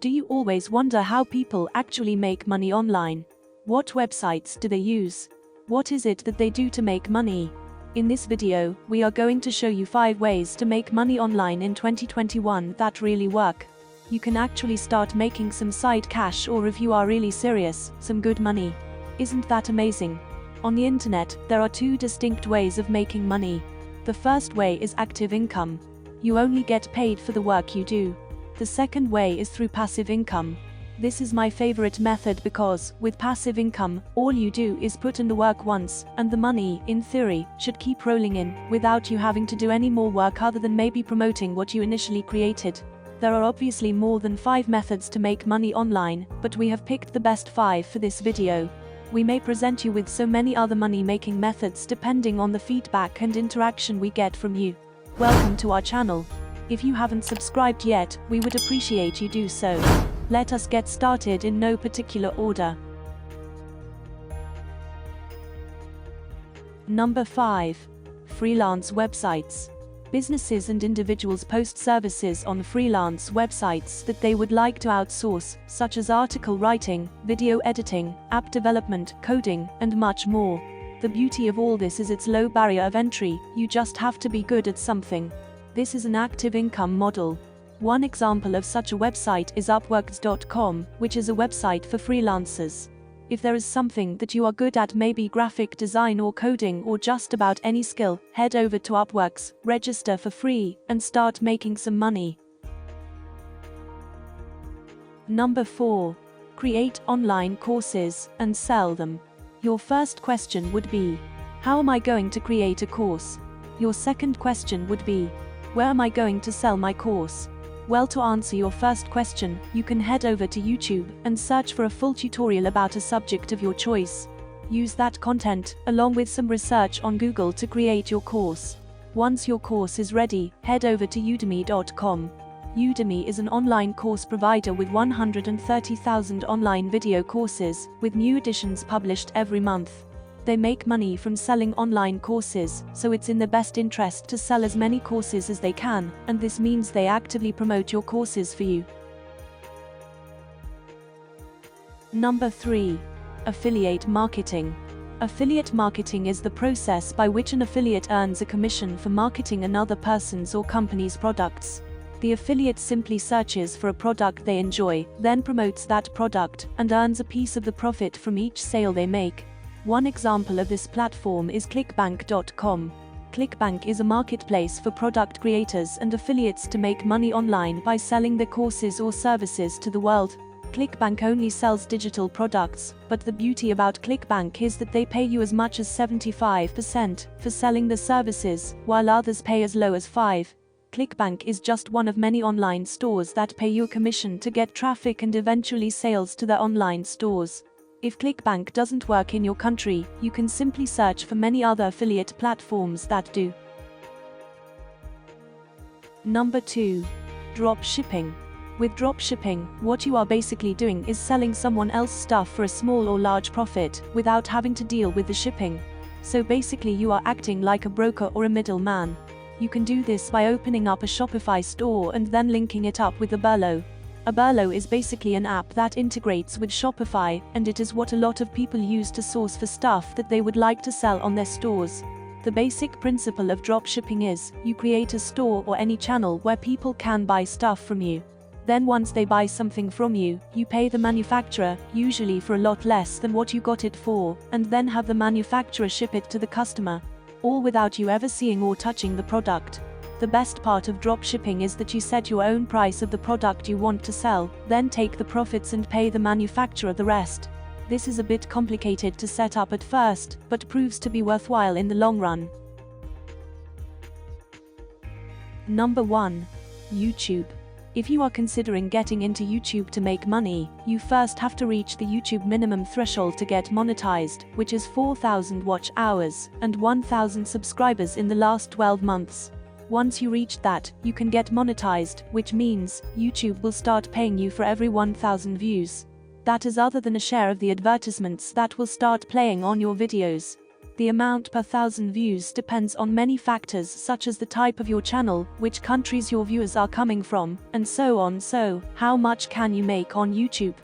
Do you always wonder how people actually make money online? What websites do they use? What is it that they do to make money? In this video, we are going to show you 5 ways to make money online in 2021 that really work. You can actually start making some side cash, or if you are really serious, some good money. Isn't that amazing? On the internet, there are 2 distinct ways of making money. The first way is active income. You only get paid for the work you do. The second way is through passive income. This is my favorite method because, with passive income, all you do is put in the work once, and the money, in theory, should keep rolling in, without you having to do any more work other than maybe promoting what you initially created. There are obviously more than 5 methods to make money online, but we have picked the best 5 for this video. We may present you with so many other money-making methods depending on the feedback and interaction we get from you. Welcome to our channel. If you haven't subscribed yet, we would appreciate you do so. Let us get started in no particular order. Number 5. Freelance websites. Businesses and individuals post services on freelance websites that they would like to outsource, such as article writing, video editing, app development, coding, and much more. The beauty of all this is its low barrier of entry. You just have to be good at something. This is an active income model. One example of such a website is Upworks.com, which is a website for freelancers. If there is something that you are good at, maybe graphic design or coding or just about any skill, head over to Upworks, register for free, and start making some money. Number 4. Create online courses and sell them. Your first question would be, how am I going to create a course? Your second question would be, where am I going to sell my course? Well, to answer your first question, you can head over to YouTube and search for a full tutorial about a subject of your choice. Use that content, along with some research on Google, to create your course. Once your course is ready, head over to udemy.com. Udemy is an online course provider with 130,000 online video courses, with new editions published every month. They make money from selling online courses, so it's in their best interest to sell as many courses as they can, and this means they actively promote your courses for you. Number 3. Affiliate marketing. Affiliate marketing is the process by which an affiliate earns a commission for marketing another person's or company's products. The affiliate simply searches for a product they enjoy, then promotes that product, and earns a piece of the profit from each sale they make. One example of this platform is ClickBank.com. ClickBank is a marketplace for product creators and affiliates to make money online by selling their courses or services to the world. ClickBank only sells digital products, but the beauty about ClickBank is that they pay you as much as 75% for selling the services, while others pay as low as 5%. ClickBank is just one of many online stores that pay you a commission to get traffic and eventually sales to their online stores. If ClickBank doesn't work in your country, you can simply search for many other affiliate platforms that do. Number 2. Drop shipping. With drop shipping, what you are basically doing is selling someone else's stuff for a small or large profit, without having to deal with the shipping. So basically you are acting like a broker or a middleman. You can do this by opening up a Shopify store and then linking it up with a Burlo. A Burlo is basically an app that integrates with Shopify, and it is what a lot of people use to source for stuff that they would like to sell on their stores. The basic principle of dropshipping is, you create a store or any channel where people can buy stuff from you. Then once they buy something from you, you pay the manufacturer, usually for a lot less than what you got it for, and then have the manufacturer ship it to the customer. All without you ever seeing or touching the product. The best part of dropshipping is that you set your own price of the product you want to sell, then take the profits and pay the manufacturer the rest. This is a bit complicated to set up at first, but proves to be worthwhile in the long run. Number 1. YouTube. If you are considering getting into YouTube to make money, you first have to reach the YouTube minimum threshold to get monetized, which is 4,000 watch hours, and 1,000 subscribers in the last 12 months. Once you reach that, you can get monetized, which means YouTube will start paying you for every 1,000 views. That is other than a share of the advertisements that will start playing on your videos. The amount per 1,000 views depends on many factors such as the type of your channel, which countries your viewers are coming from, and so on. So, how much can you make on YouTube?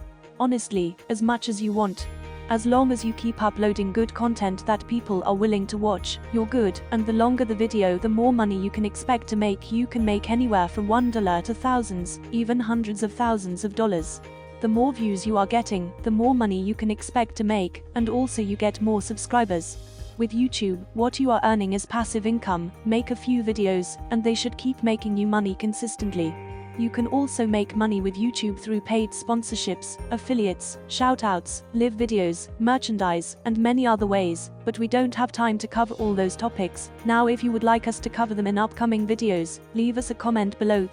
Honestly, as much as you want. As long as you keep uploading good content that people are willing to watch, you're good, and the longer the video, the more money you can expect to make. You can make anywhere from $1 to thousands, even hundreds of thousands of dollars. The more views you are getting, the more money you can expect to make, and also you get more subscribers. With YouTube, what you are earning is passive income. Make a few videos, and they should keep making you money consistently. You can also make money with YouTube through paid sponsorships, affiliates, shoutouts, live videos, merchandise, and many other ways, but we don't have time to cover all those topics. Now, if you would like us to cover them in upcoming videos, leave us a comment below.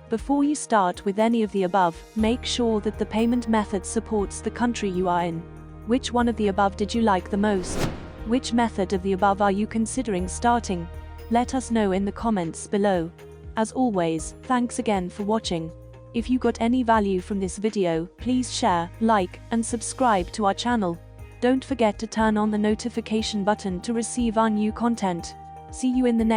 Before you start with any of the above, make sure that the payment method supports the country you are in. Which one of the above did you like the most? Which method of the above are you considering starting? Let us know in the comments below. As always, thanks again for watching. If you got any value from this video, please share, like, and subscribe to our channel. Don't forget to turn on the notification button to receive our new content. See you in the next